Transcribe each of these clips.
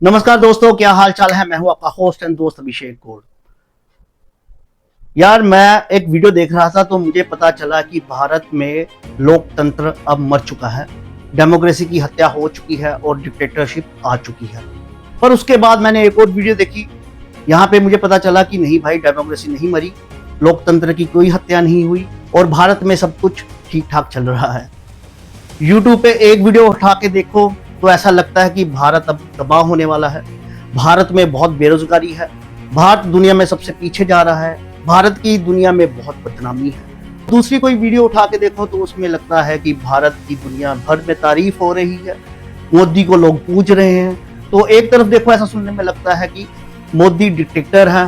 नमस्कार दोस्तों, क्या हाल चाल है। मैं हूं आपका होस्ट एंड दोस्त अभिषेक गौड़। यार, मैं एक वीडियो देख रहा था तो मुझे पता चला कि भारत में लोकतंत्र अब मर चुका है, डेमोक्रेसी की हत्या हो चुकी है और डिक्टेटरशिप आ चुकी है। पर उसके बाद मैंने एक और वीडियो देखी, यहाँ पे मुझे पता चला कि नहीं भाई, डेमोक्रेसी नहीं मरी, लोकतंत्र की कोई हत्या नहीं हुई और भारत में सब कुछ ठीक ठाक चल रहा है। यूट्यूब पे एक वीडियो उठा के देखो तो ऐसा लगता है कि भारत अब तबाह होने वाला है। भारत में बहुत बेरोजगारी है, भारत दुनिया में सबसे पीछे जा रहा है, भारत की दुनिया में बहुत बदनामी है। दूसरी कोई वीडियो उठा के देखो तो उसमें लगता है कि भारत की दुनिया भर में तारीफ हो रही है, मोदी को लोग पूज रहे हैं। तो एक तरफ देखो, ऐसा सुनने में लगता है कि मोदी डिक्टेटर है,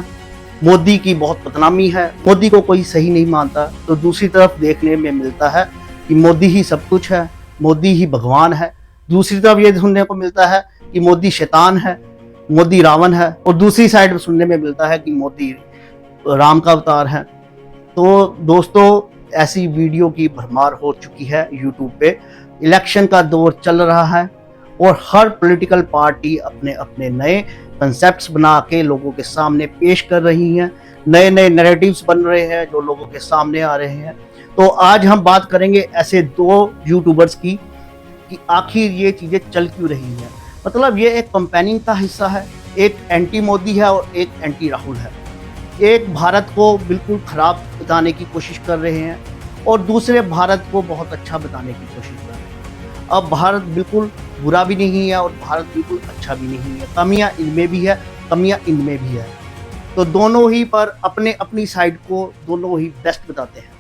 मोदी की बहुत बदनामी है, मोदी को कोई सही नहीं मानता। तो दूसरी तरफ देखने में मिलता है कि मोदी ही सब कुछ है, मोदी ही भगवान है। दूसरी तरफ ये सुनने को मिलता है कि मोदी शैतान है, मोदी रावण है, और दूसरी साइड सुनने में मिलता है कि मोदी राम का अवतार है। तो दोस्तों, ऐसी वीडियो की भरमार हो चुकी है यूट्यूब पे। इलेक्शन का दौर चल रहा है और हर पॉलिटिकल पार्टी अपने अपने नए कंसेप्ट्स बना के लोगों के सामने पेश कर रही हैं, नए नए नैरेटिव्स बन रहे हैं जो लोगों के सामने आ रहे हैं। तो आज हम बात करेंगे ऐसे दो यूट्यूबर्स की कि आखिर ये चीजें चल क्यों रही हैं। मतलब ये एक कंपेनिंग का हिस्सा है, एक एंटी मोदी है और एक एंटी राहुल है। एक भारत को बिल्कुल खराब बताने की कोशिश कर रहे हैं और दूसरे भारत को बहुत अच्छा बताने की कोशिश कर रहे हैं। अब भारत बिल्कुल बुरा भी नहीं है और भारत बिल्कुल अच्छा भी नहीं है, कमियां इनमें भी है, कमियां इनमें भी है। तो दोनों ही पर अपने अपनी साइड को दोनों ही बेस्ट बताते हैं।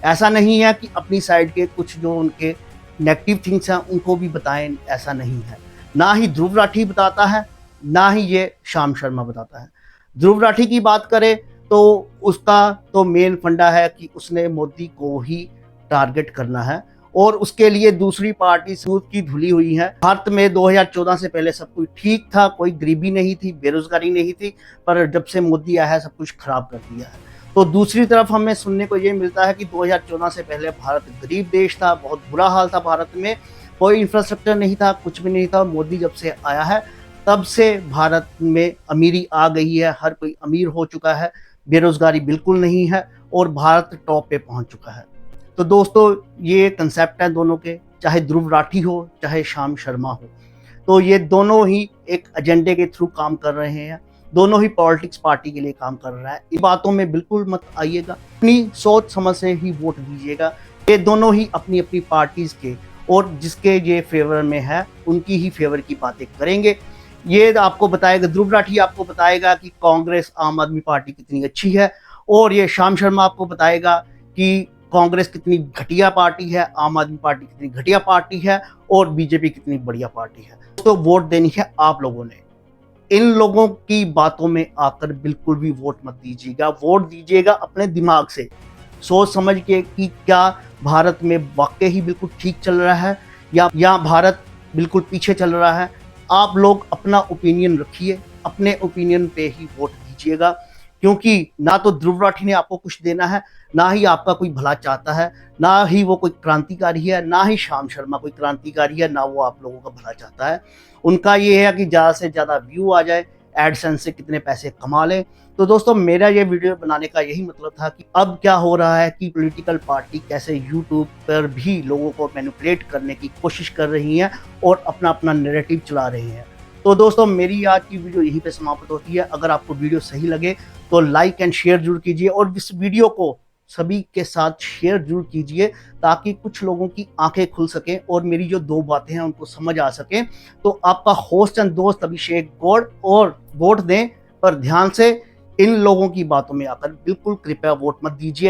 ऐसा नहीं है कि अपनी साइड के कुछ जो उनके नेगेटिव थिंग्स हैं उनको भी बताएं, ऐसा नहीं है। ना ही ध्रुव राठी बताता है, ना ही ये श्याम शर्मा बताता है। ध्रुव राठी की बात करें तो उसका तो मेन फंडा है कि उसने मोदी को ही टारगेट करना है और उसके लिए दूसरी पार्टी सूद की धुली हुई है। भारत में 2014 से पहले सब कुछ ठीक था, कोई गरीबी नहीं थी, बेरोजगारी नहीं थी, पर जब से मोदी आया है सब कुछ खराब कर दिया है। तो दूसरी तरफ हमें सुनने को ये मिलता है कि 2014 से पहले भारत गरीब देश था, बहुत बुरा हाल था भारत में, कोई इंफ्रास्ट्रक्चर नहीं था, कुछ भी नहीं था। मोदी जब से आया है तब से भारत में अमीरी आ गई है, हर कोई अमीर हो चुका है, बेरोजगारी बिल्कुल नहीं है और भारत टॉप पे पहुंच चुका है। तो दोस्तों, ये कंसेप्ट है दोनों के, चाहे ध्रुव राठी हो चाहे श्याम शर्मा हो। तो ये दोनों ही एक एजेंडे के थ्रू काम कर रहे हैं, दोनों ही पॉलिटिक्स पार्टी के लिए काम कर रहा है। इन बातों में बिल्कुल मत आइएगा, अपनी सोच समझ से ही वोट दीजिएगा। ये दोनों ही अपनी अपनी पार्टीज के और जिसके ये फेवर में है उनकी ही फेवर की बातें करेंगे। ये आपको बताएगा, ध्रुव राठी आपको बताएगा कि कांग्रेस आम आदमी पार्टी कितनी अच्छी है, और ये श्याम शर्मा आपको बताएगा कि कांग्रेस कितनी घटिया पार्टी है, आम आदमी पार्टी कितनी घटिया पार्टी है और बीजेपी कितनी बढ़िया पार्टी है। तो वोट देनी है आप लोगों ने। इन लोगों की बातों में आकर बिल्कुल भी वोट मत दीजिएगा। वोट दीजिएगा अपने दिमाग से, सोच समझ के कि क्या भारत में वाकई ही बिल्कुल ठीक चल रहा है या भारत बिल्कुल पीछे चल रहा है। आप लोग अपना ओपिनियन रखिए, अपने ओपिनियन पे ही वोट दीजिएगा, क्योंकि ना तो ध्रुव राठी ने आपको कुछ देना है, ना ही आपका कोई भला चाहता है, ना ही वो कोई क्रांतिकारी है, ना ही श्याम शर्मा कोई क्रांतिकारी है, ना वो आप लोगों का भला चाहता है। उनका ये है कि ज़्यादा से ज़्यादा व्यू आ जाए, एडसेंस से कितने पैसे कमा लें। तो दोस्तों, मेरा ये वीडियो बनाने का यही मतलब था कि अब क्या हो रहा है कि पॉलिटिकल पार्टी कैसे यूट्यूब पर भी लोगों को मैनिपुलेट करने की कोशिश कर रही हैं और अपना अपना नैरेटिव चला रही हैं। तो दोस्तों, मेरी आज की वीडियो यहीं पे समाप्त होती है। अगर आपको वीडियो सही लगे तो लाइक एंड शेयर जरूर कीजिए और इस वीडियो को सभी के साथ शेयर जरूर कीजिए ताकि कुछ लोगों की आंखें खुल सकें और मेरी जो दो बातें हैं उनको समझ आ सकें। तो आपका होस्ट एंड दोस्त अभिषेक गौड़, और वोट दें पर ध्यान से, इन लोगों की बातों में आकर बिल्कुल कृपया वोट मत दीजिए।